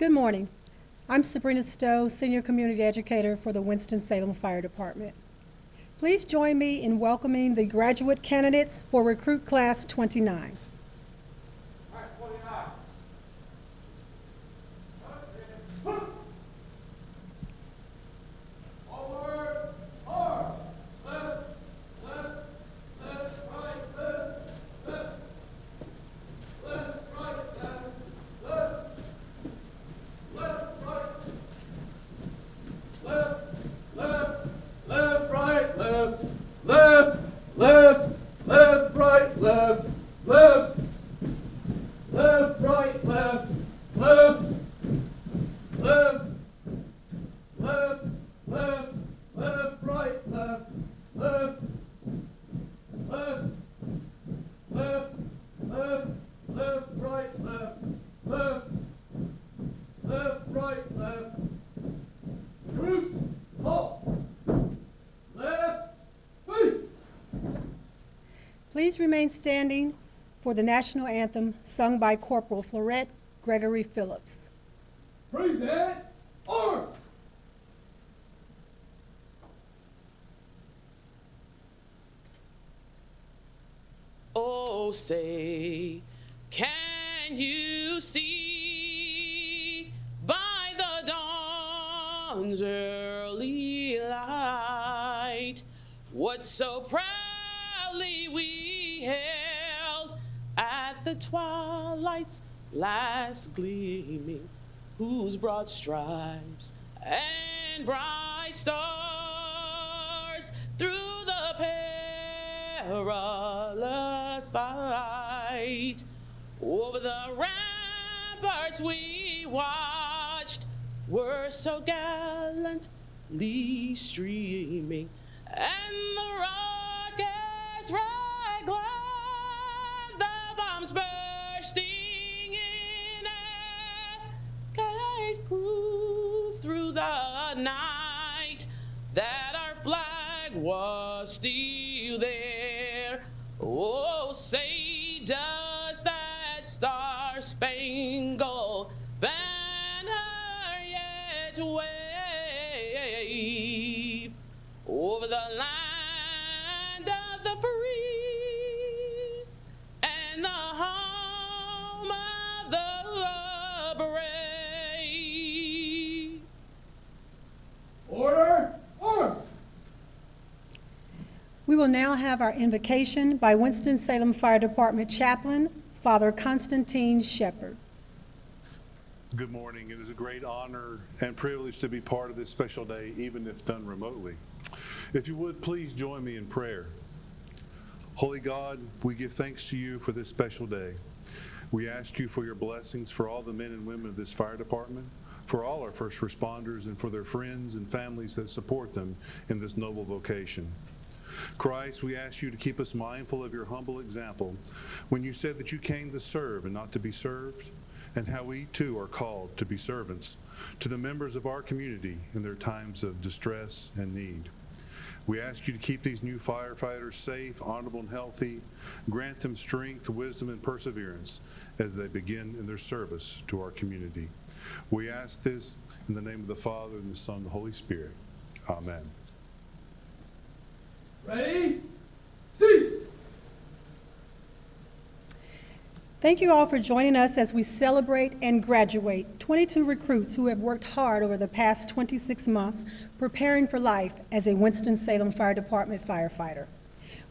Good morning. I'm Sabrina Stowe, Senior Community Educator for the Winston-Salem Fire Department. Please join me in welcoming the graduate candidates for Recruit Class 29. All right, 29. Forward, hard, left, left, left, right, left, left, left, right, left, left, left, right, left, left, left, right, left, left, left, left, right, left, left, left, right, left, left, left, left, left, left, right, left, left, left, left, left, left, right, left, left, left, right, left. Groups, halt. Left, face. Please remain standing for the national anthem sung by Corporal Florette Gregory Phillips. Present arms. Oh, say, can you see by the dawn's early light what so proudly we held at the twilight's last gleaming, whose broad stripes and bright stars through the perilous fight over the ramparts we watched were so gallantly streaming, and the rockets' red glare, the bombs bursting in air, gave proof through the night that our flag was still there. Oh, say, does that star-spangled banner yet wave over the land of the free and the home of the brave? Order, arms. We will now have our invocation by Winston-Salem Fire Department Chaplain, Father Constantine Shepard. Good morning. It is a great honor and privilege to be part of this special day, even if done remotely. If you would, please join me in prayer. Holy God, we give thanks to you for this special day. We ask you for your blessings for all the men and women of this fire department, for all our first responders, and for their friends and families that support them in this noble vocation. Christ, we ask you to keep us mindful of your humble example when you said that you came to serve and not to be served, and how we too are called to be servants to the members of our community in their times of distress and need. We ask you to keep these new firefighters safe, honorable, and healthy. Grant them strength, wisdom, and perseverance as they begin in their service to our community. We ask this in the name of the Father, and the Son, and the Holy Spirit. Amen. Ready? Cease. Thank you all for joining us as we celebrate and graduate 22 recruits who have worked hard over the past 26 months preparing for life as a Winston-Salem Fire Department firefighter.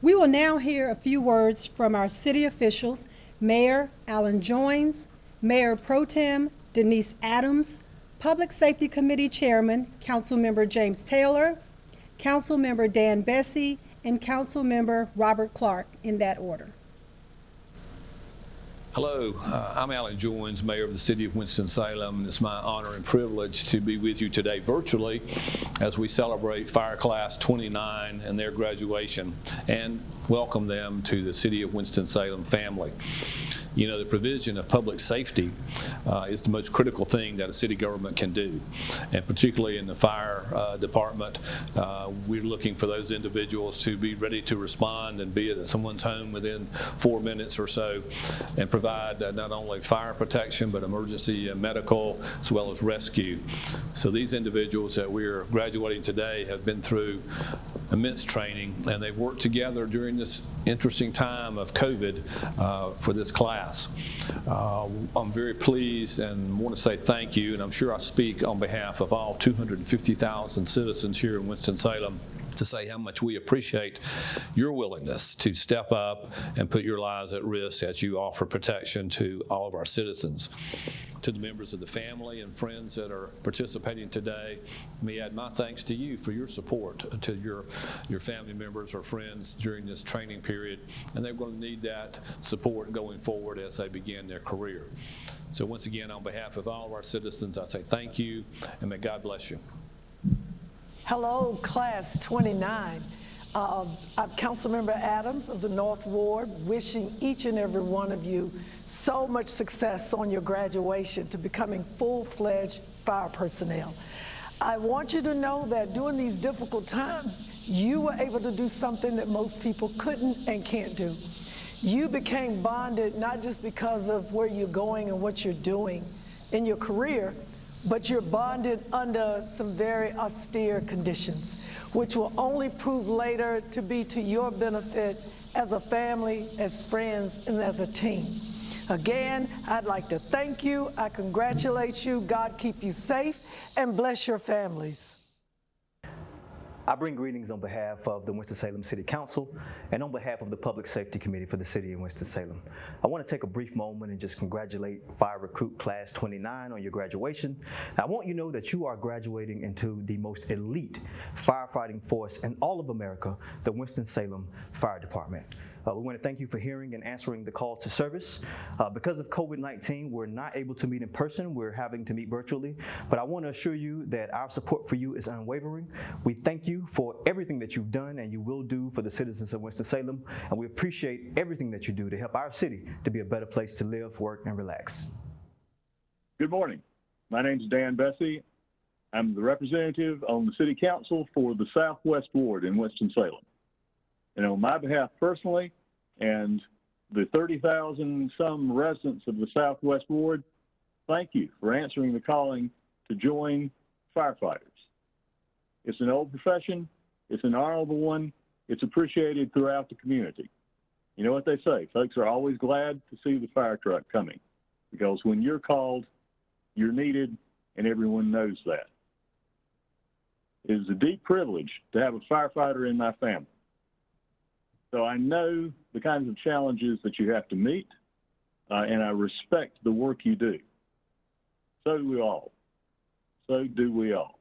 We will now hear a few words from our city officials, Mayor Alan Joines, Mayor Pro Tem Denise Adams, Public Safety Committee Chairman Councilmember James Taylor, Councilmember Dan Bessie, and Councilmember Robert Clark, in that order. Hello, I'm Alan Joines, Mayor of the City of Winston-Salem, and it's my honor and privilege to be with you today virtually as we celebrate Fire Class 29 and their graduation and welcome them to the City of Winston-Salem family. You know, the provision of public safety is the most critical thing that a city government can do, and particularly in the fire department, we're looking for those individuals to be ready to respond and be at someone's home within 4 minutes or so, and provide not only fire protection but emergency medical as well as rescue. So these individuals that we're graduating today have been through immense training, and they've worked together during this interesting time of COVID for this class. I'm very pleased and want to say thank you, and I'm sure I speak on behalf of all 250,000 citizens here in Winston-Salem to say how much we appreciate your willingness to step up and put your lives at risk as you offer protection to all of our citizens. To the members of the family and friends that are participating today, let me add my thanks to you for your support to your family members or friends during this training period, and they're going to need that support going forward as they begin their career. So once again, on behalf of all of our citizens, I say thank you, and may God bless you. Hello, Class 29. I'm Councilmember Adams of the North Ward, wishing each and every one of you so much success on your graduation to becoming full-fledged fire personnel. I want you to know that during these difficult times, you were able to do something that most people couldn't and can't do. You became bonded not just because of where you're going and what you're doing in your career, but you're bonded under some very austere conditions, which will only prove later to be to your benefit as a family, as friends, and as a team. Again, I'd like to thank you. I congratulate you. God keep you safe and bless your families. I bring greetings on behalf of the Winston-Salem City Council and on behalf of the Public Safety Committee for the City of Winston-Salem. I want to take a brief moment and just congratulate Fire Recruit Class 29 on your graduation. I want you to know that you are graduating into the most elite firefighting force in all of America, the Winston-Salem Fire Department. We want to thank you for hearing and answering the call to service. Because of COVID-19, we're not able to meet in person. We're having to meet virtually. But I want to assure you that our support for you is unwavering. We thank you for everything that you've done and you will do for the citizens of Winston-Salem. And we appreciate everything that you do to help our city to be a better place to live, work, and relax. Good morning. My name is Dan Bessie. I'm the representative on the City Council for the Southwest Ward in Winston-Salem. And on my behalf personally, and the 30,000 some residents of the Southwest Ward, thank you for answering the calling to join firefighters. It's an old profession, it's an honorable one, it's appreciated throughout the community. You know what they say, folks are always glad to see the fire truck coming, because when you're called, you're needed, and everyone knows that. It is a deep privilege to have a firefighter in my family. So I know the kinds of challenges that you have to meet, and I respect the work you do. So do we all. So do we all.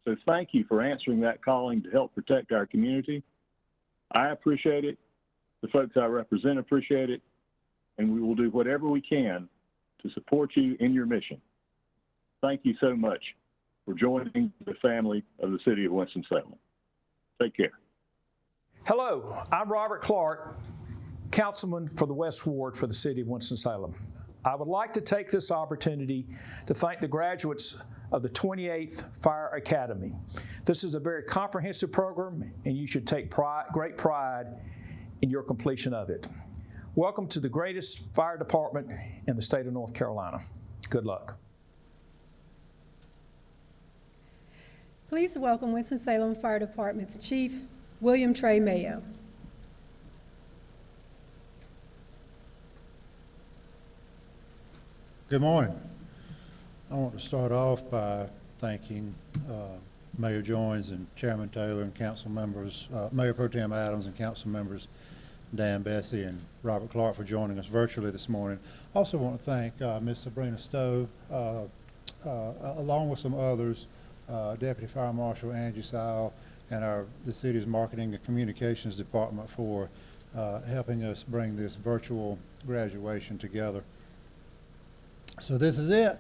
So thank you for answering that calling to help protect our community. I appreciate it. The folks I represent appreciate it. And we will do whatever we can to support you in your mission. Thank you so much for joining the family of the City of Winston-Salem. Take care. Hello, I'm Robert Clark, Councilman for the West Ward for the City of Winston-Salem. I would like to take this opportunity to thank the graduates of the 28th Fire Academy. This is a very comprehensive program, and you should take great pride in your completion of it. Welcome to the greatest fire department in the state of North Carolina. Good luck. Please welcome Winston-Salem Fire Department's Chief William Trey Mayo. Good morning. I want to start off by thanking Mayor Joines and Chairman Taylor and council members, Mayor Pro Tem Adams and council members Dan Bessie and Robert Clark for joining us virtually this morning. Also want to thank Ms. Sabrina Stowe, along with some others, Deputy Fire Marshal Angie Sile, and the city's marketing and communications department for helping us bring this virtual graduation together. So this is it,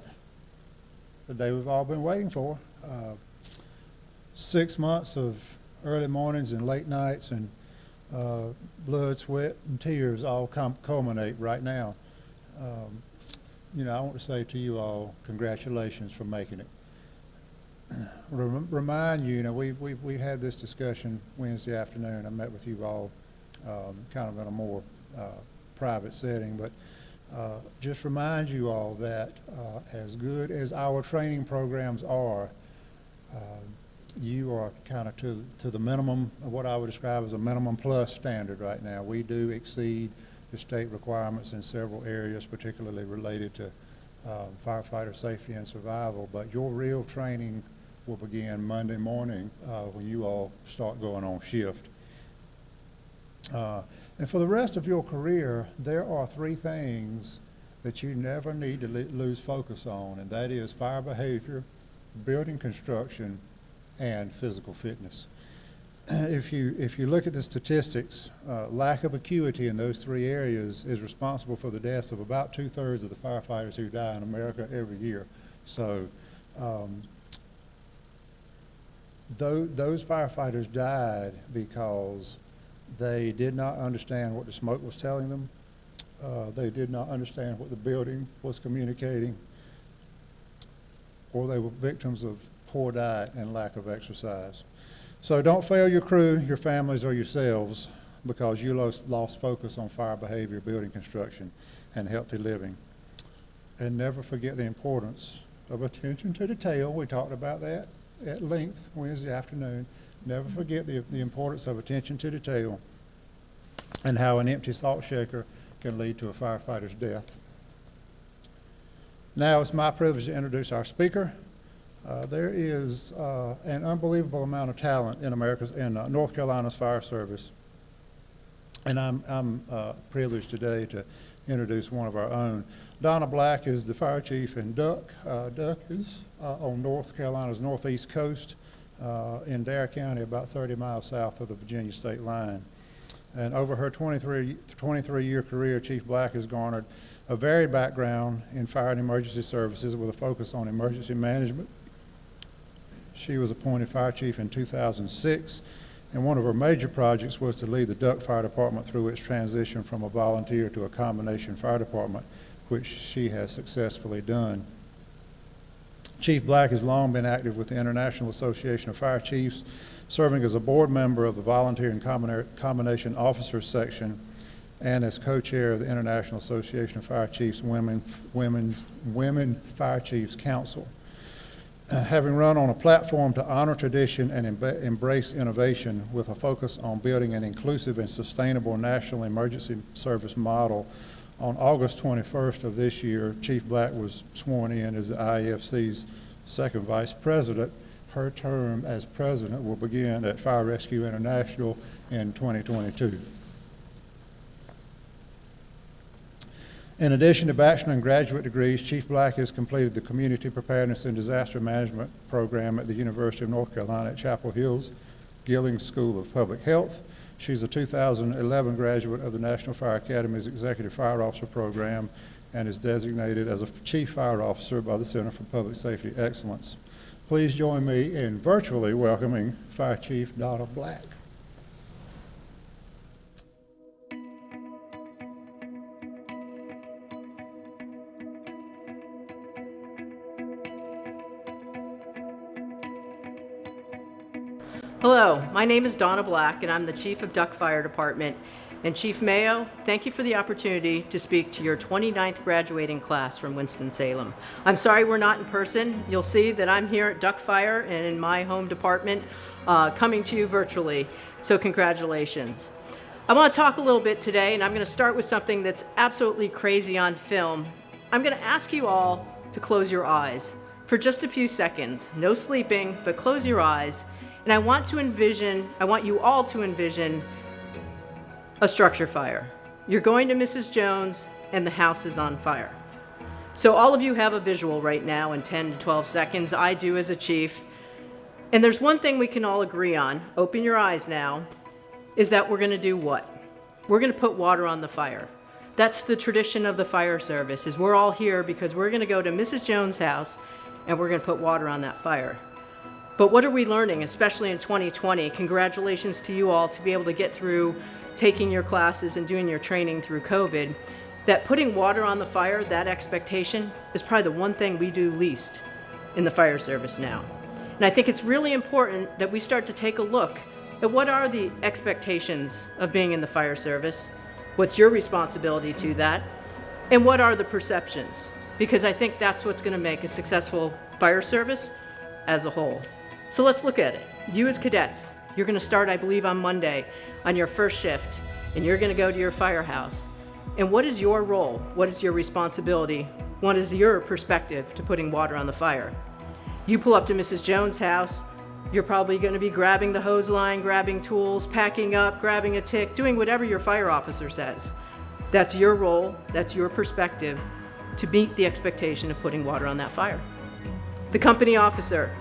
the day we've all been waiting for. 6 months of early mornings and late nights and blood, sweat, and tears all culminate right now I want to say to you all, congratulations for making it. Remind you, we had this discussion Wednesday afternoon. I met with you all kind of in a more private setting, but just remind you all that as good as our training programs are, you are kind of to the minimum of what I would describe as a minimum plus standard right now. We do exceed the state requirements in several areas, particularly related to firefighter safety and survival, but your real training will begin Monday morning when you all start going on shift. And for the rest of your career, there are 3 things that you never need to lose focus on, and that is fire behavior, building construction, and physical fitness. If you look at the statistics, lack of acuity in those 3 areas is responsible for the deaths of about 2/3 of the firefighters who die in America every year. So those firefighters died because they did not understand what the smoke was telling them. They did not understand what the building was communicating, or they were victims of poor diet and lack of exercise. So don't fail your crew, your families, or yourselves because you lost focus on fire behavior, building construction, and healthy living. And never forget the importance of attention to detail. We talked about that at length Wednesday afternoon. Never forget the importance of attention to detail and how an empty salt shaker can lead to a firefighter's death. Now it's my privilege to introduce our speaker. There is an unbelievable amount of talent in North Carolina's fire service, and I'm privileged today to introduce one of our own. Donna Black is the fire chief in Duck. Duck is on North Carolina's northeast coast in Dare County, about 30 miles south of the Virginia state line. And over her 23-year career, Chief Black has garnered a varied background in fire and emergency services with a focus on emergency management. She was appointed fire chief in 2006, and one of her major projects was to lead the Duck Fire Department through its transition from a volunteer to a combination fire department, which she has successfully done. Chief Black has long been active with the International Association of Fire Chiefs, serving as a board member of the Volunteer and Combination Officers section, and as co-chair of the International Association of Fire Chiefs Women Fire Chiefs Council. Having run on a platform to honor tradition and embrace innovation with a focus on building an inclusive and sustainable national emergency service model, on August 21st of this year, Chief Black was sworn in as the IEFC's second vice president. Her term as president will begin at Fire Rescue International in 2022. In addition to bachelor and graduate degrees, Chief Black has completed the Community Preparedness and Disaster Management program at the University of North Carolina at Chapel Hill's Gillings School of Public Health. She's a 2011 graduate of the National Fire Academy's Executive Fire Officer program and is designated as a Chief Fire Officer by the Center for Public Safety Excellence. Please join me in virtually welcoming Fire Chief Donna Black. Hello, my name is Donna Black, and I'm the Chief of Duck Fire Department. And Chief Mayo, thank you for the opportunity to speak to your 29th graduating class from Winston-Salem. I'm sorry we're not in person. You'll see that I'm here at Duck Fire and in my home department, coming to you virtually, so congratulations. I want to talk a little bit today, and I'm going to start with something that's absolutely crazy on film. I'm going to ask you all to close your eyes for just a few seconds. No sleeping, but close your eyes. And I want you all to envision a structure fire. You're going to Mrs. Jones and the house is on fire. So all of you have a visual right now in 10 to 12 seconds. I do as a chief. And there's one thing we can all agree on, open your eyes now, is that we're gonna do what? We're gonna put water on the fire. That's the tradition of the fire service, is we're all here because we're gonna go to Mrs. Jones' house and we're gonna put water on that fire. But what are we learning, especially in 2020? Congratulations to you all to be able to get through taking your classes and doing your training through COVID. that putting water on the fire, that expectation, is probably the one thing we do least in the fire service now. And I think it's really important that we start to take a look at what are the expectations of being in the fire service, what's your responsibility to that, and what are the perceptions? Because I think that's what's going to make a successful fire service as a whole. So let's look at it. You as cadets, you're going to start, I believe, on Monday on your first shift, and you're going to go to your firehouse. And what is your role? What is your responsibility? What is your perspective to putting water on the fire? You pull up to Mrs. Jones' house, you're probably going to be grabbing the hose line, grabbing tools, packing up, grabbing a tick, doing whatever your fire officer says. That's your role, that's your perspective to meet the expectation of putting water on that fire. The company officer,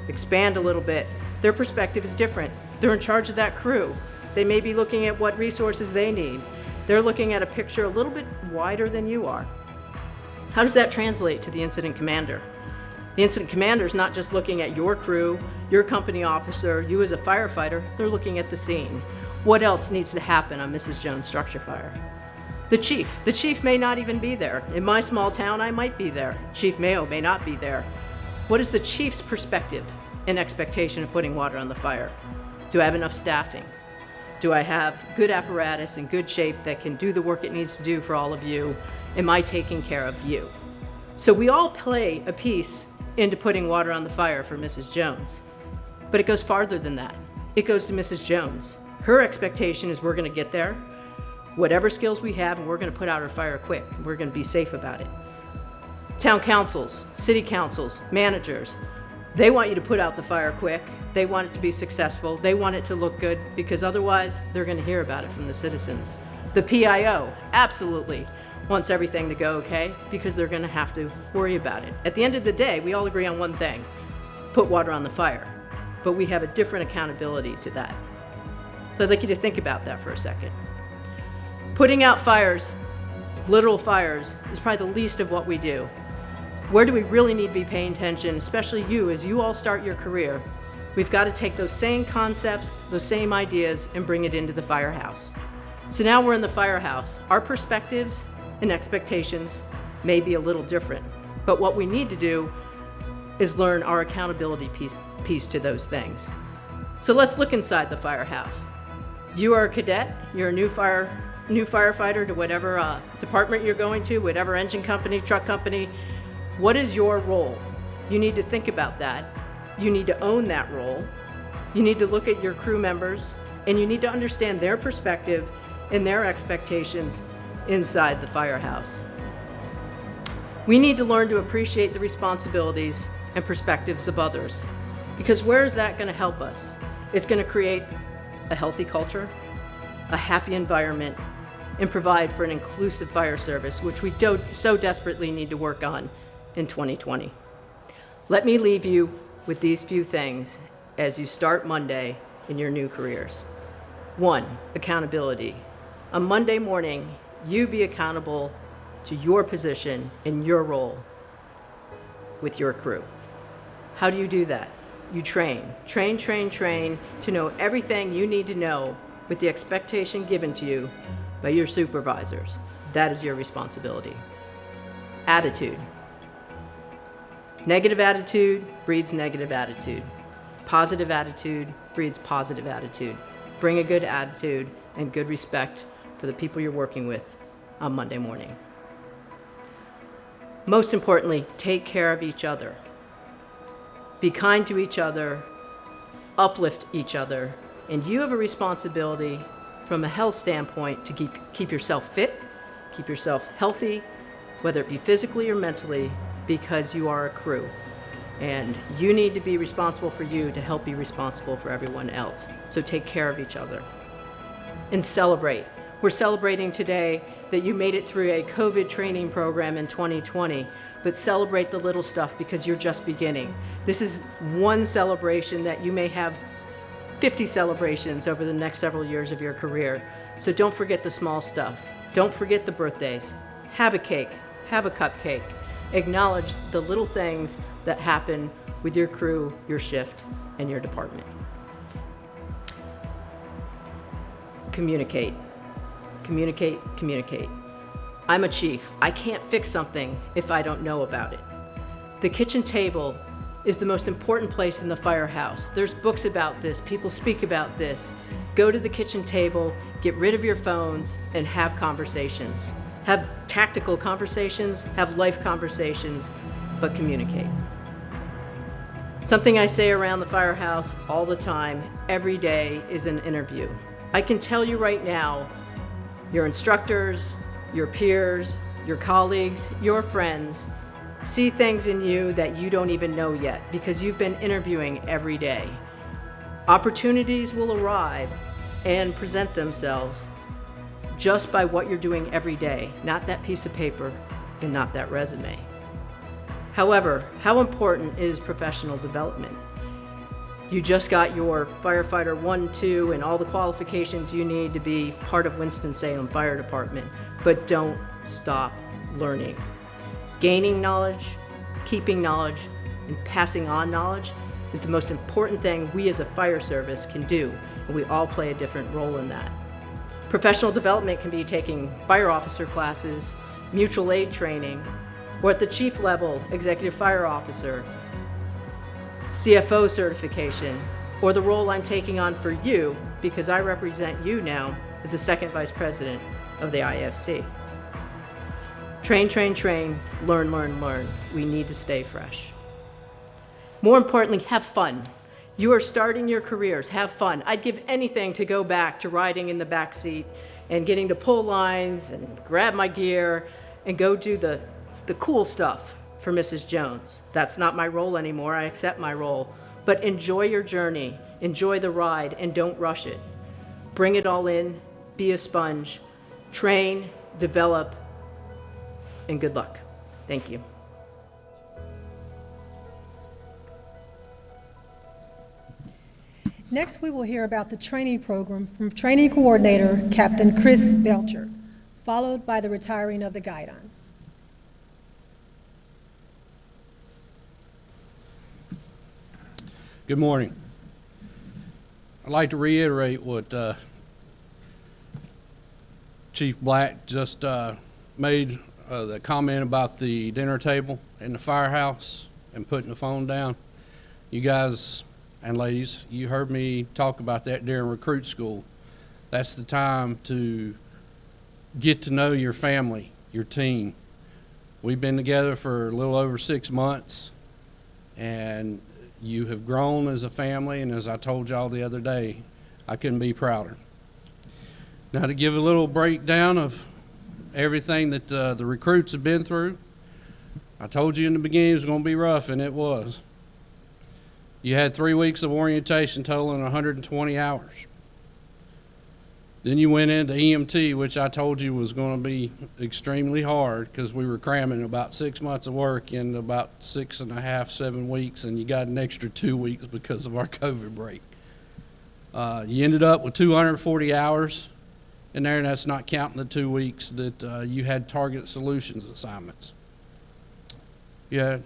expand a little bit. Their perspective is different. They're in charge of that crew. They may be looking at what resources they need. They're looking at a picture a little bit wider than you are. How does that translate to the incident commander? The incident commander is not just looking at your crew, your company officer, you as a firefighter, they're looking at the scene. What else needs to happen on Mrs. Jones' structure fire? The chief may not even be there. In my small town, I might be there. Chief Mayo may not be there. What is the chief's perspective and expectation of putting water on the fire? Do I have enough staffing? Do I have good apparatus in good shape that can do the work it needs to do for all of you? Am I taking care of you? So we all play a piece into putting water on the fire for Mrs. Jones. But it goes farther than that. It goes to Mrs. Jones. Her expectation is we're going to get there, whatever skills we have, and we're going to put out our fire quick. We're going to be safe about it. Town councils, city councils, managers, they want you to put out the fire quick. They want it to be successful. They want it to look good because otherwise they're going to hear about it from the citizens. The PIO absolutely wants everything to go okay because they're going to have to worry about it. At the end of the day, we all agree on one thing, put water on the fire, but we have a different accountability to that. So I'd like you to think about that for a second. Putting out fires, literal fires, is probably the least of what we do. Where do we really need to be paying attention, especially you, as you all start your career? We've got to take those same concepts, those same ideas, and bring it into the firehouse. So now we're in the firehouse. Our perspectives and expectations may be a little different, but what we need to do is learn our accountability piece to those things. So let's look inside the firehouse. You are a cadet, you're a new firefighter to whatever department you're going to, whatever engine company, truck company. What is your role? You need to think about that. You need to own that role. You need to look at your crew members, and you need to understand their perspective and their expectations inside the firehouse. We need to learn to appreciate the responsibilities and perspectives of others, because where is that going to help us? It's going to create a healthy culture, a happy environment, and provide for an inclusive fire service, which we so desperately need to work on in 2020. Let me leave you with these few things as you start Monday in your new careers. 1, accountability. On Monday morning, you be accountable to your position and your role with your crew. How do you do that? You train to know everything you need to know with the expectation given to you by your supervisors. That is your responsibility. Attitude. Negative attitude breeds negative attitude. Positive attitude breeds positive attitude. Bring a good attitude and good respect for the people you're working with on Monday morning. Most importantly, take care of each other. Be kind to each other, uplift each other, and you have a responsibility from a health standpoint to keep yourself fit, keep yourself healthy, whether it be physically or mentally, because you are a crew. And you need to be responsible for you to help be responsible for everyone else. So take care of each other. And celebrate. We're celebrating today that you made it through a COVID training program in 2020, but celebrate the little stuff because you're just beginning. This is one celebration that you may have 50 celebrations over the next several years of your career. So don't forget the small stuff. Don't forget the birthdays. Have a cake, have a cupcake. Acknowledge the little things that happen with your crew, your shift, and your department. Communicate. Communicate, communicate. I'm a chief. I can't fix something if I don't know about it. The kitchen table is the most important place in the firehouse. There's books about this, people speak about this. Go to the kitchen table, get rid of your phones, and have conversations. Have tactical conversations, have life conversations, but communicate. Something I say around the firehouse all the time, every day, is an interview. I can tell you right now, your instructors, your peers, your colleagues, your friends see things in you that you don't even know yet because you've been interviewing every day. Opportunities will arrive and present themselves just by what you're doing every day, not that piece of paper and not that resume. However, how important is professional development? You just got your firefighter 1, 2, and all the qualifications you need to be part of Winston-Salem Fire Department, but don't stop learning. Gaining knowledge, keeping knowledge, and passing on knowledge is the most important thing we as a fire service can do, and we all play a different role in that. Professional development can be taking fire officer classes, mutual aid training, or at the chief level, executive fire officer, CFO certification, or the role I'm taking on for you because I represent you now as the second vice president of the IFC. Train, train, train, learn, learn, learn. We need to stay fresh. More importantly, have fun. You are starting your careers, have fun. I'd give anything to go back to riding in the back seat and getting to pull lines and grab my gear and go do the cool stuff for Mrs. Jones. That's not my role anymore, I accept my role. But enjoy your journey, enjoy the ride, and don't rush it. Bring it all in, be a sponge, train, develop, and good luck. Thank you. Next, we will hear about the training program from Training Coordinator Captain Chris Belcher, followed by the retiring of the guidon. Good morning. I'd like to reiterate what Chief Black just made the comment about the dinner table in the firehouse and putting the phone down. You guys and ladies, you heard me talk about that during recruit school. That's the time to get to know your family, your team. We've been together for a little over 6 months, and you have grown as a family, and as I told y'all the other day, I couldn't be prouder. Now, to give a little breakdown of everything that the recruits have been through, I told you in the beginning it was going to be rough, and it was. You had 3 weeks of orientation totaling 120 hours. Then you went into EMT, which I told you was going to be extremely hard because we were cramming about 6 months of work in about 6.5, 7 weeks, and you got an extra 2 weeks because of our COVID break. You ended up with 240 hours in there, and that's not counting the 2 weeks that you had target solutions assignments. You had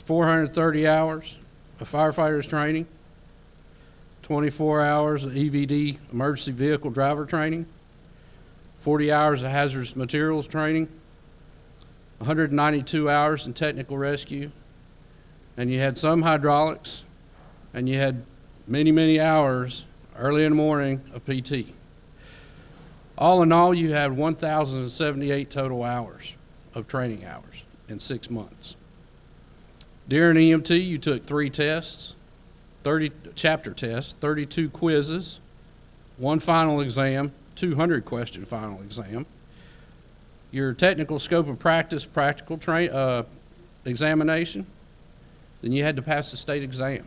430 hours of firefighters training, 24 hours of EVD, emergency vehicle driver training, 40 hours of hazardous materials training, 192 hours in technical rescue, and you had some hydraulics, and you had many, many hours early in the morning of PT. All in all, you had 1,078 total hours of training hours in 6 months. During EMT, you took 3 tests, 30 chapter tests, 32 quizzes, 1 final exam, 200 question final exam. Your technical scope of practice practical examination, then you had to pass the state exam,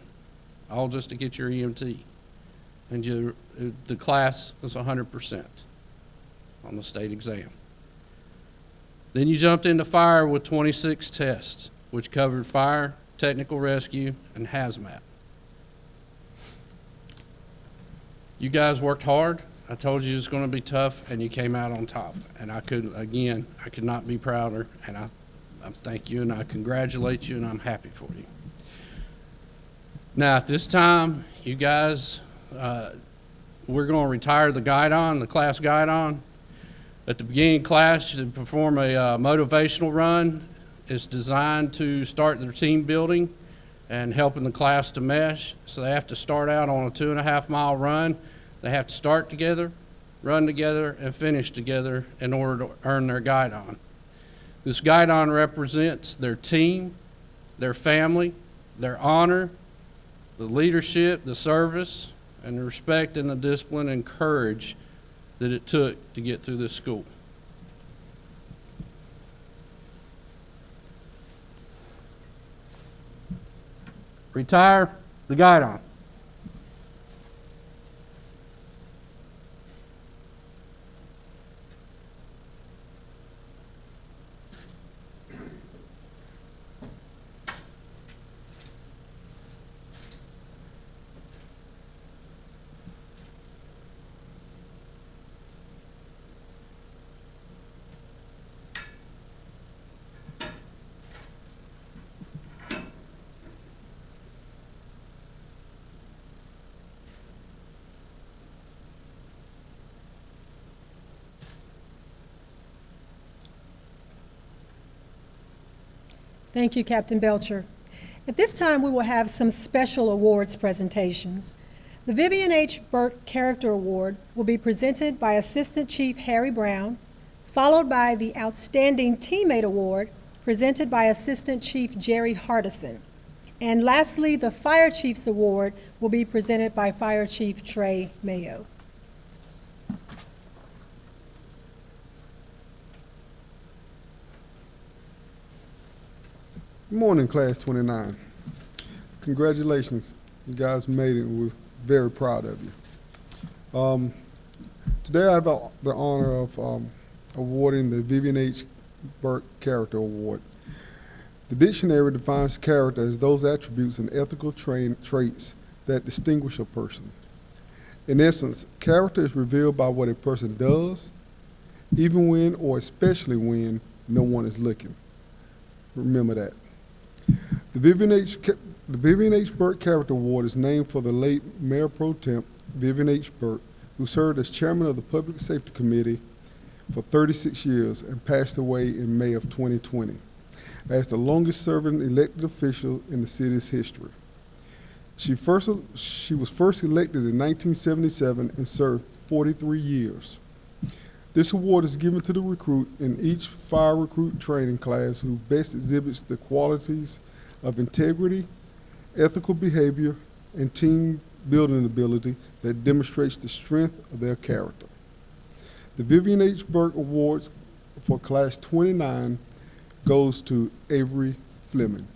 all just to get your EMT. And the class was 100% on the state exam. Then you jumped into fire with 26 tests, which covered fire, technical rescue, and hazmat. You guys worked hard. I told you it was going to be tough, and you came out on top. And I could not be prouder, and I thank you, and I congratulate you, and I'm happy for you. Now, at this time, you guys, we're going to retire the guidon, the class guidon. At the beginning of class, you perform a motivational run. It's designed to start their team building and helping the class to mesh. So they have to start out on a 2.5-mile run. They have to start together, run together, and finish together in order to earn their guidon. This guidon represents their team, their family, their honor, the leadership, the service, and the respect and the discipline and courage that it took to get through this school. Retire the guidon. Thank you, Captain Belcher. At this time, we will have some special awards presentations. The Vivian H. Burke Character Award will be presented by Assistant Chief Harry Brown, followed by the Outstanding Teammate Award presented by Assistant Chief Jerry Hardison. And lastly, the Fire Chief's Award will be presented by Fire Chief Trey Mayo. Good morning, Class 29. Congratulations. You guys made it, and we're very proud of you. Today I have the honor of awarding the Vivian H. Burke Character Award. The dictionary defines character as those attributes and ethical traits that distinguish a person. In essence, character is revealed by what a person does, even when or especially when no one is looking. Remember that. The Vivian H. Burke Character Award is named for the late Mayor Pro Temp Vivian H. Burke, who served as chairman of the Public Safety Committee for 36 years and passed away in May of 2020 as the longest serving elected official in the city's history. She was first elected in 1977 and served 43 years. This award is given to the recruit in each fire recruit training class who best exhibits the qualities of integrity, ethical behavior, and team building ability that demonstrates the strength of their character. The Vivian H. Burke Awards for Class 29 goes to Avery Fleming.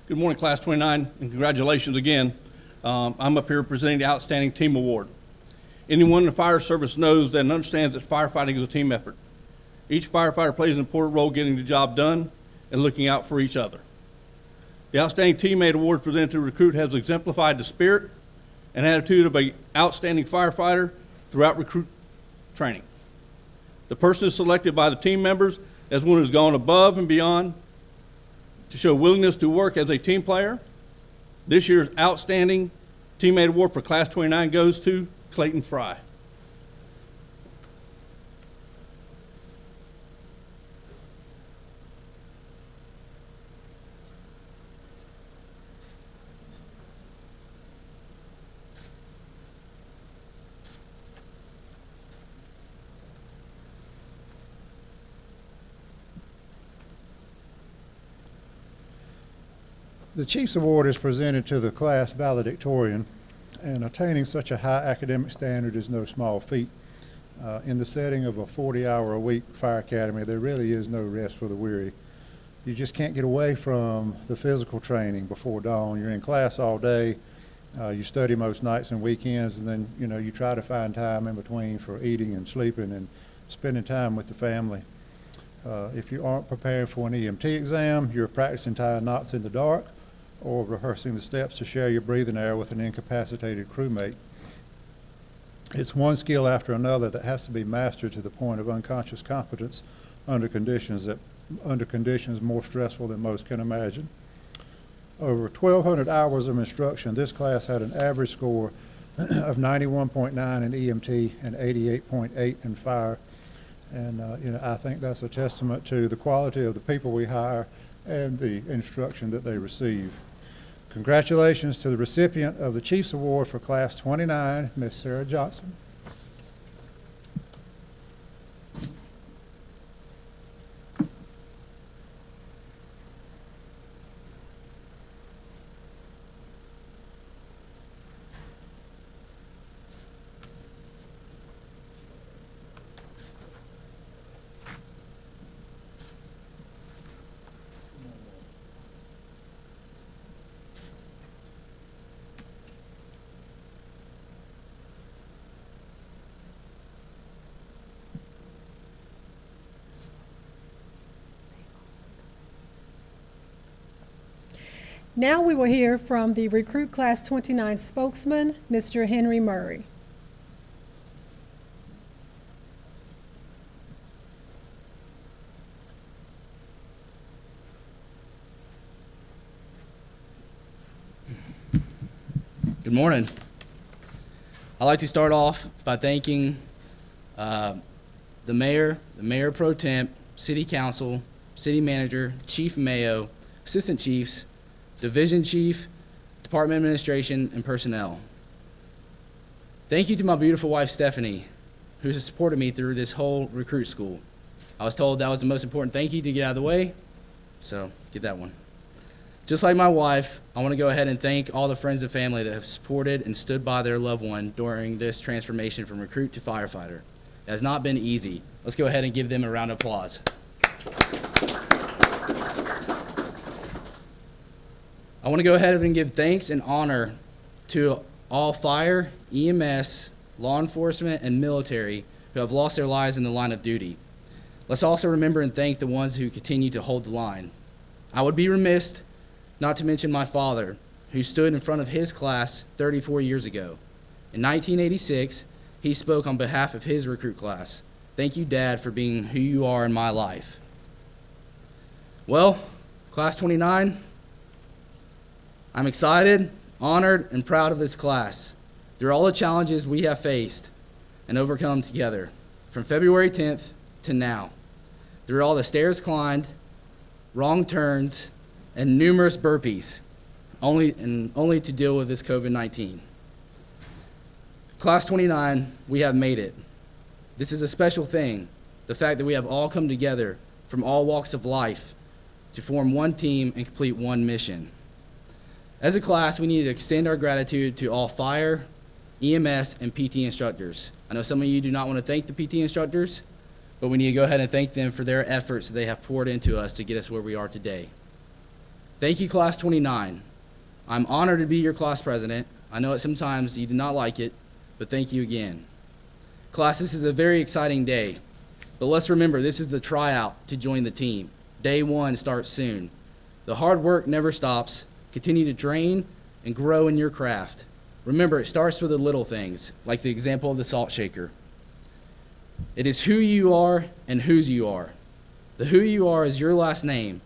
Good morning, Class 29, and congratulations again. I'm up here presenting the Outstanding Team Award. Anyone in the fire service knows and understands that firefighting is a team effort. Each firefighter plays an important role getting the job done and looking out for each other. The Outstanding Teammate Award presented to recruit has exemplified the spirit and attitude of an outstanding firefighter throughout recruit training. The person is selected by the team members as one who has gone above and beyond to show willingness to work as a team player. This year's Outstanding Teammate Award for Class 29 goes to Clayton Fry. The Chief's Award is presented to the class valedictorian, and attaining such a high academic standard is no small feat. In the setting of a 40-hour-a-week fire academy, there really is no rest for the weary. You just can't get away from the physical training before dawn. You're in class all day, You study most nights and weekends, and then, you know, you try to find time in between for eating and sleeping and spending time with the family. If you aren't preparing for an EMT exam, you're practicing tying knots in the dark or rehearsing the steps to share your breathing air with an incapacitated crewmate. It's one skill after another that has to be mastered to the point of unconscious competence under conditions more stressful than most can imagine. Over 1,200 hours of instruction, this class had an average score of 91.9 in EMT and 88.8 in fire. And you know, I think that's a testament to the quality of the people we hire and the instruction that they receive. Congratulations to the recipient of the Chiefs Award for Class 29, Ms. Sarah Johnson. Now we will hear from the Recruit Class 29 spokesman, Mr. Henry Murray. Good morning. I'd like to start off by thanking the mayor pro temp, city council, city manager, chief mayo, assistant chiefs, division chief, department administration, and personnel. Thank you to my beautiful wife, Stephanie, who has supported me through this whole recruit school. I was told that was the most important thank you to get out of the way, so get that one. Just like my wife, I want to go ahead and thank all the friends and family that have supported and stood by their loved one during this transformation from recruit to firefighter. It has not been easy. Let's go ahead and give them a round of applause. I want to go ahead and give thanks and honor to all fire, EMS, law enforcement, and military who have lost their lives in the line of duty. Let's also remember and thank the ones who continue to hold the line. I would be remiss not to mention my father, who stood in front of his class 34 years ago. In 1986, he spoke on behalf of his recruit class. Thank you, Dad, for being who you are in my life. Well, Class 29, I'm excited, honored, and proud of this class. Through all the challenges we have faced and overcome together, from February 10th to now, through all the stairs climbed, wrong turns, and numerous burpees, only to deal with this COVID-19. Class 29, we have made it. This is a special thing, the fact that we have all come together from all walks of life to form one team and complete one mission. As a class, we need to extend our gratitude to all fire, EMS, and PT instructors. I know some of you do not want to thank the PT instructors, but we need to go ahead and thank them for their efforts that they have poured into us to get us where we are today. Thank you, Class 29. I'm honored to be your class president. I know sometimes you do not like it, but thank you again. Class, this is a very exciting day, but let's remember this is the tryout to join the team. Day one starts soon. The hard work never stops. Continue to train and grow in your craft. Remember, it starts with the little things, like the example of the salt shaker. It is who you are and whose you are. The who you are is your last name.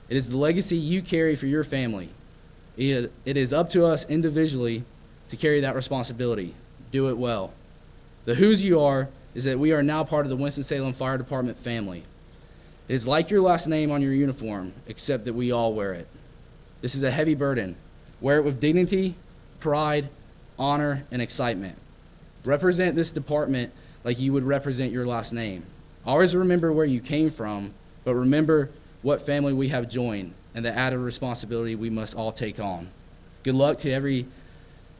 It is the legacy you carry for your family. It is up to us individually to carry that responsibility. Do it well. The whose you are is that we are now part of the Winston-Salem Fire Department family. It is like your last name on your uniform, except that we all wear it. This is a heavy burden. Wear it with dignity, pride, honor, and excitement. Represent this department like you would represent your last name. Always remember where you came from, but remember what family we have joined and the added responsibility we must all take on. Good luck to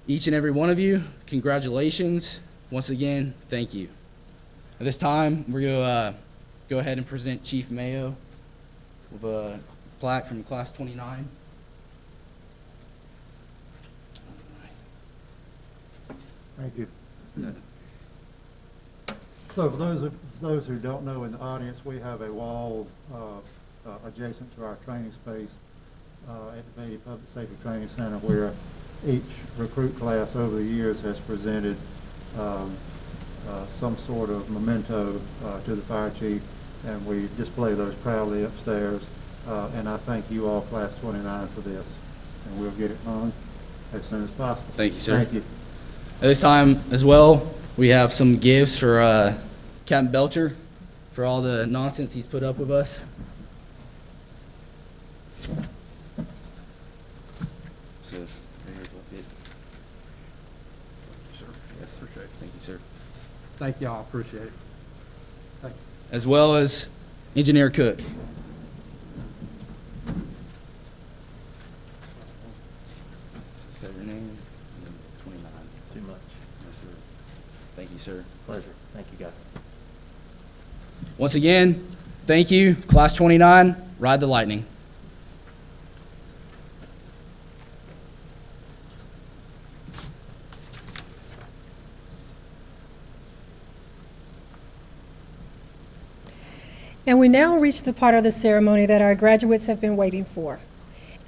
each and every one of you. Congratulations. Once again, thank you. At this time, we're going to go ahead and present Chief Mayo with a plaque from Class 29. Thank you. So for those who don't know in the audience, we have a wall adjacent to our training space at the Beatty Public Safety Training Center, where each recruit class over the years has presented some sort of memento to the fire chief, and we display those proudly upstairs. And I thank you all, Class 29, for this, and we'll get it on as soon as possible. Thank you, sir. Thank you. At this time as well, we have some gifts for Captain Belcher for all the nonsense he's put up with us. So, here's what it. Sir. Yes, sir. Thank you, sir. Thank y'all. Appreciate it. Thank you. As well as Engineer Cook. Got your name and then 29. Too much. Yes, sir. Thank you, sir. Pleasure. Thank you, guys. Once again, thank you, Class 29. Ride the lightning. And we now reach the part of the ceremony that our graduates have been waiting for.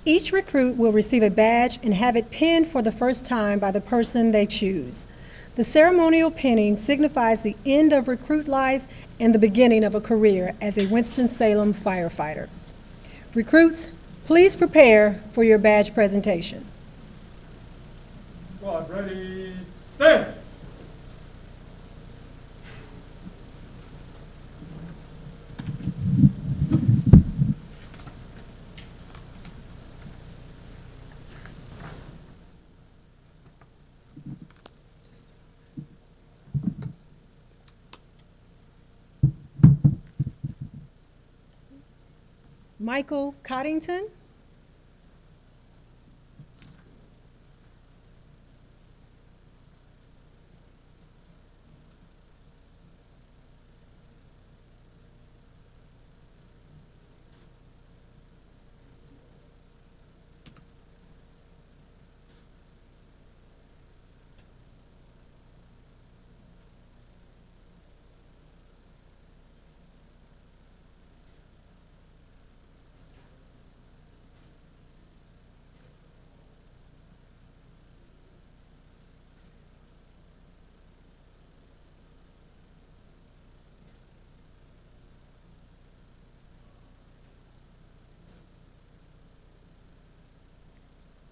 Each recruit will receive a badge and have it pinned for the first time by the person they choose. The ceremonial pinning signifies the end of recruit life and the beginning of a career as a Winston-Salem firefighter. Recruits, please prepare for your badge presentation. Squad ready, stand. Michael Coddington.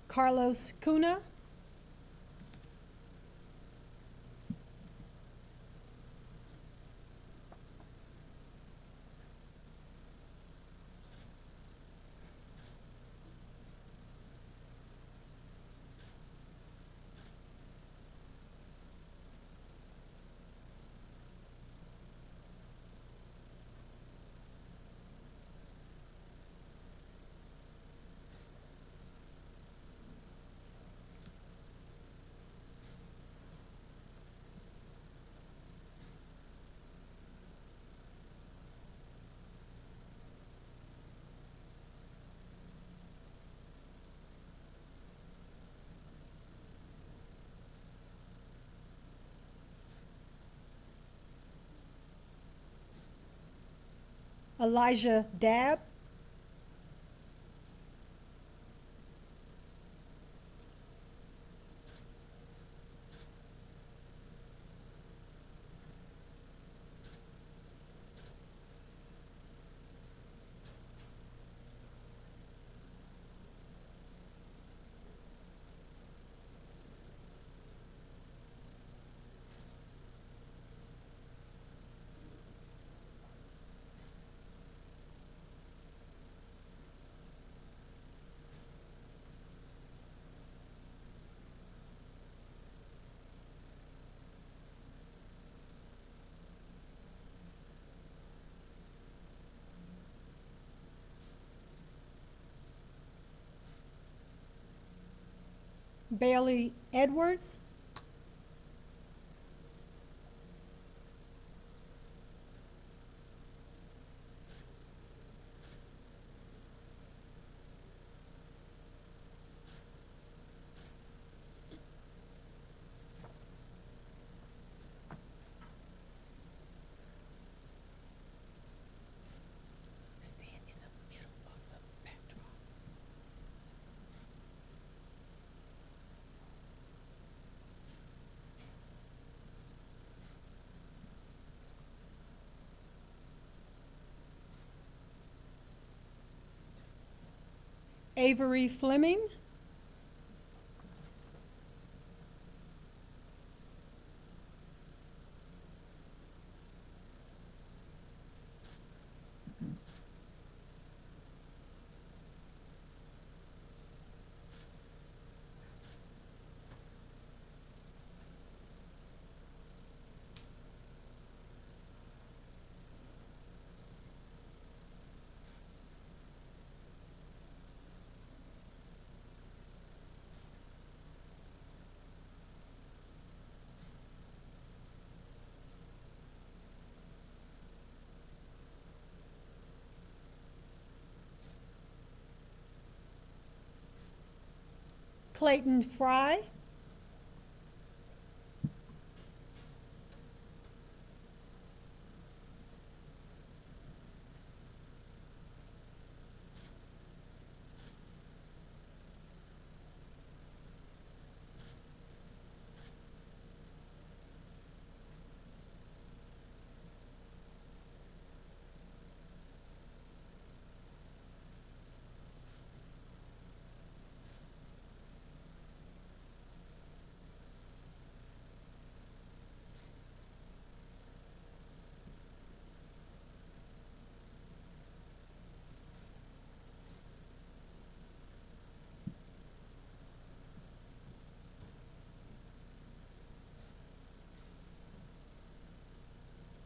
Carlos Cunha. Elijah Dabb. Bailey Edwards. Avery Fleming. Clayton Fry.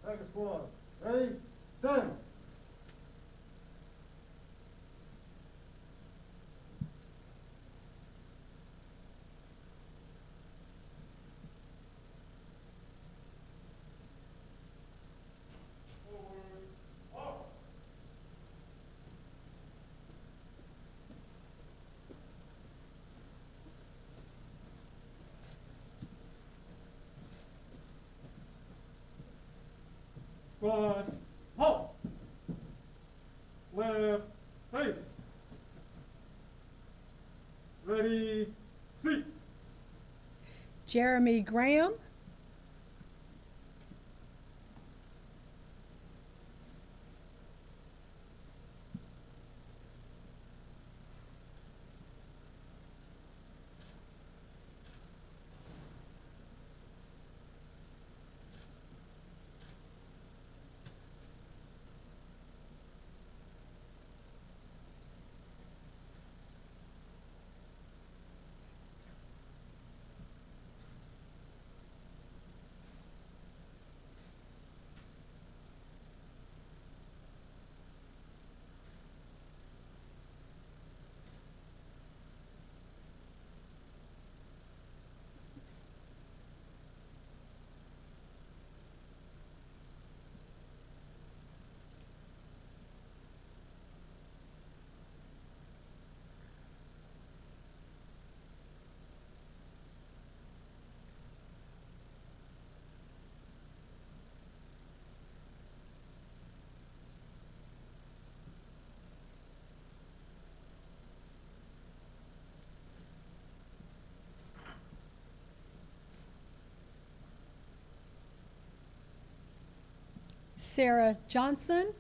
Second squad. Ready? Stand. Squad, halt. Left, face. Ready, seat. Jeremy Graham. Sarah Johnson.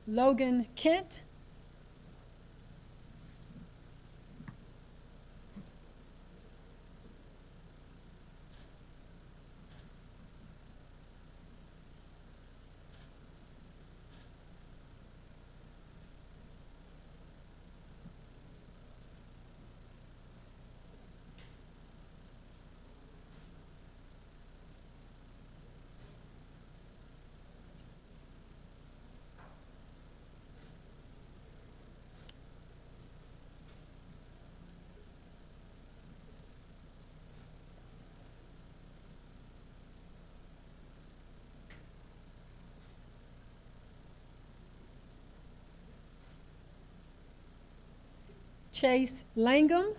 Logan Kent. Chase Langham.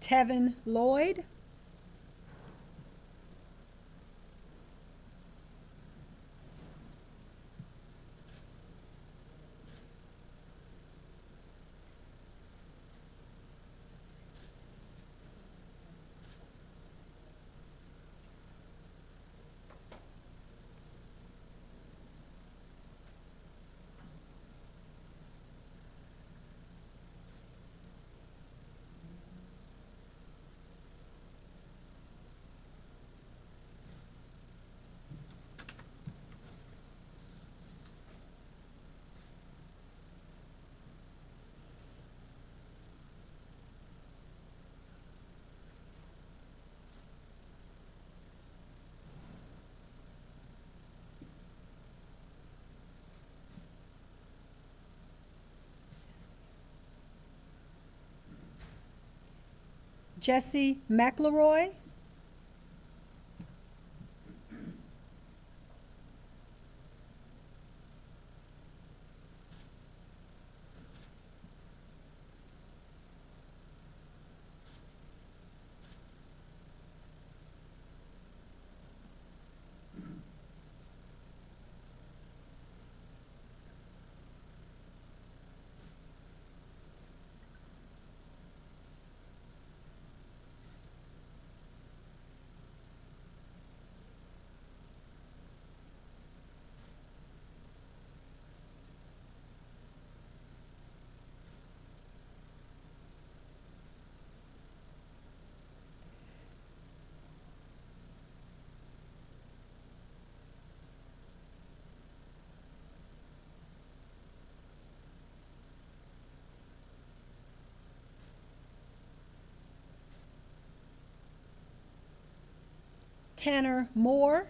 Tevin Lloyd. Jesse McElroy. Tanner Moore.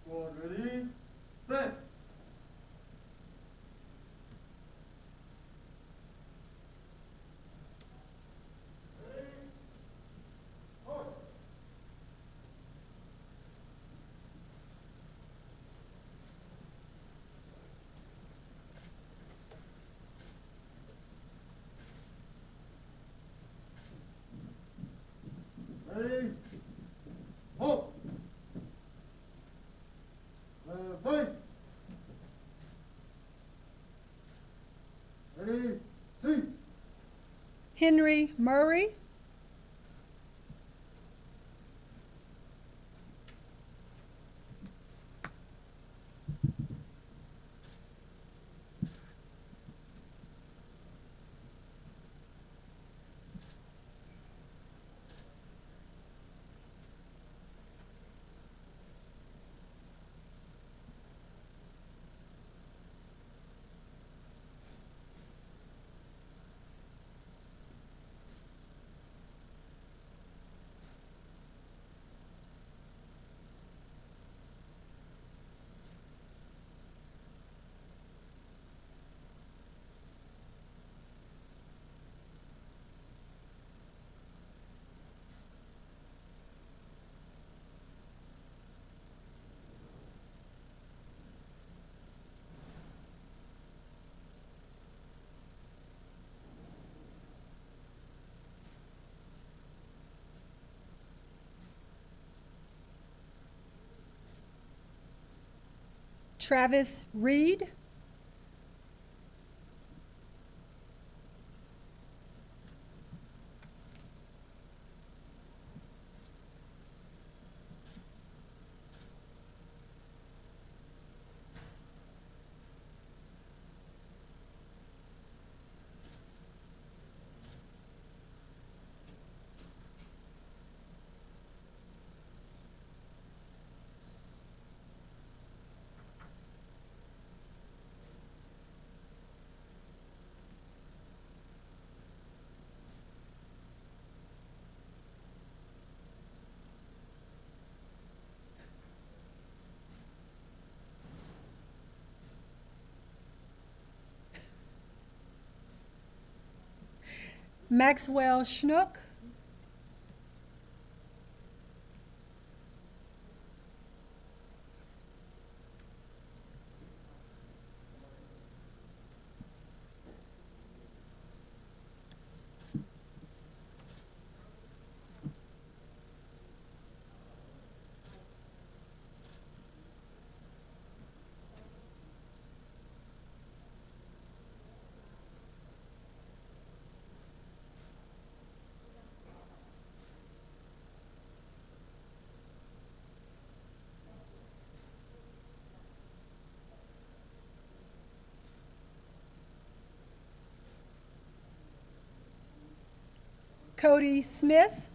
Squad ready, set. Ready, halt. Fight. Ready, see. Henry Murray. Travis Reed. Maxwell Schnook. Cody Smith.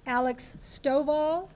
Alex Stovall.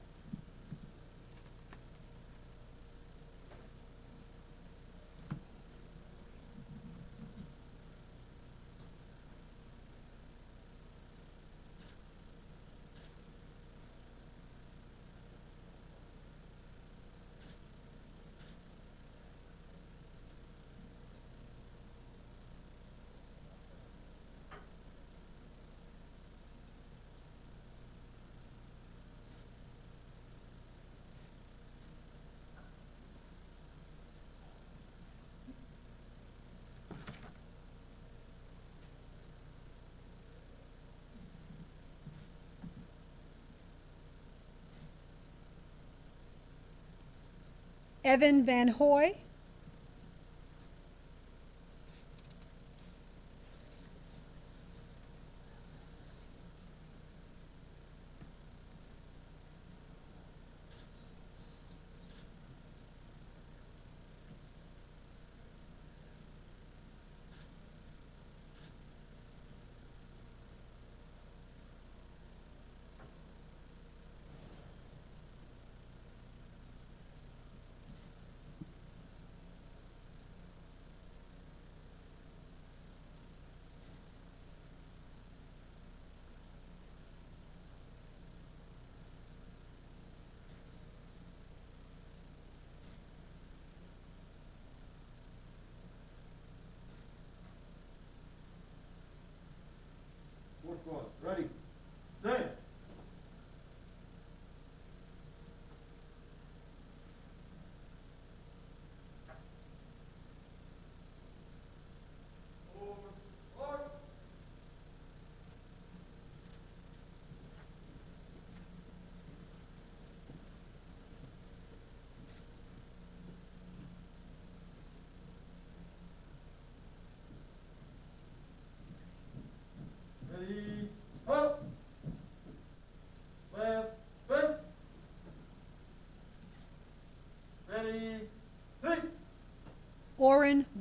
Evan Van Hoy.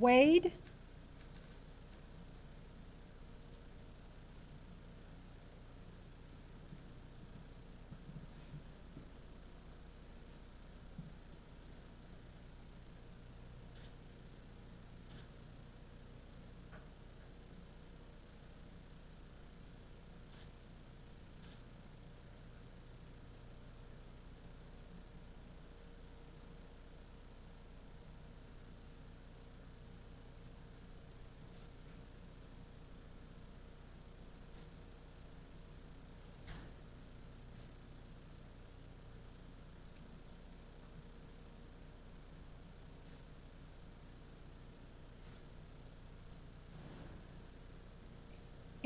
Wade.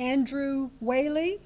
Andrew Whaley.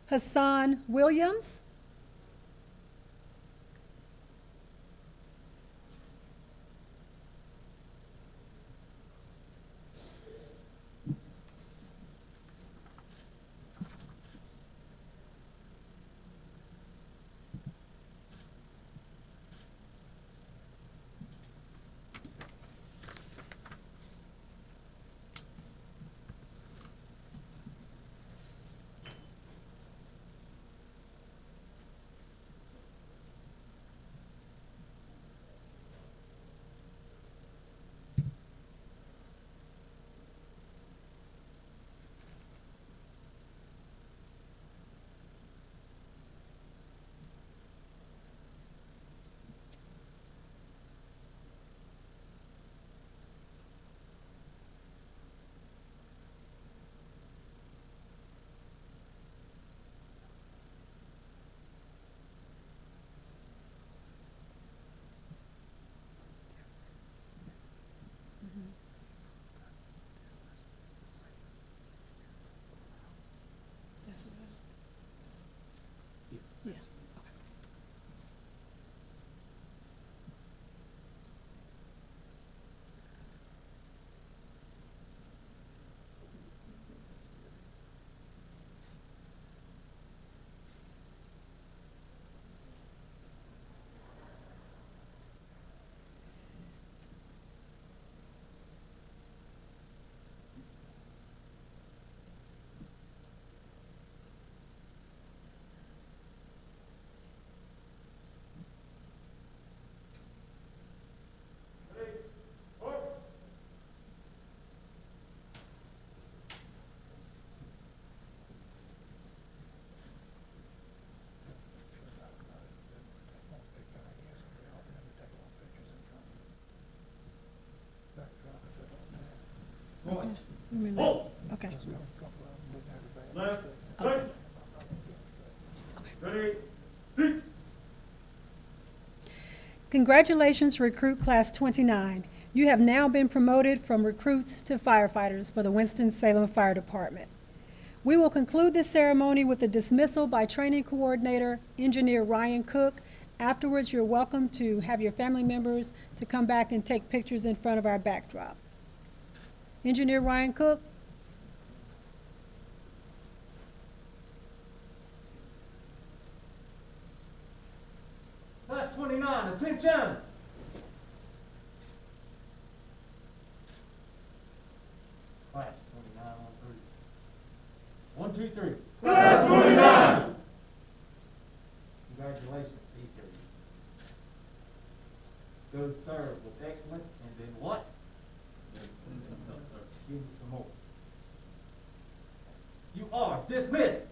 Hassan Williams. Hold. Okay. Left, Okay. right. Ready, seat. Congratulations, Recruit Class 29. You have now been promoted from recruits to firefighters for the Winston-Salem Fire Department. We will conclude this ceremony with a dismissal by Training Coordinator, Engineer Ryan Cook. Afterwards, you're welcome to have your family members to come back and take pictures in front of our backdrop. Engineer Ryan Cook. Class 29, attention. Class 29 on 3. 1, 2, 3. Class 29! Congratulations to each of you. Go serve with excellence and then what? Give me some more. You are dismissed.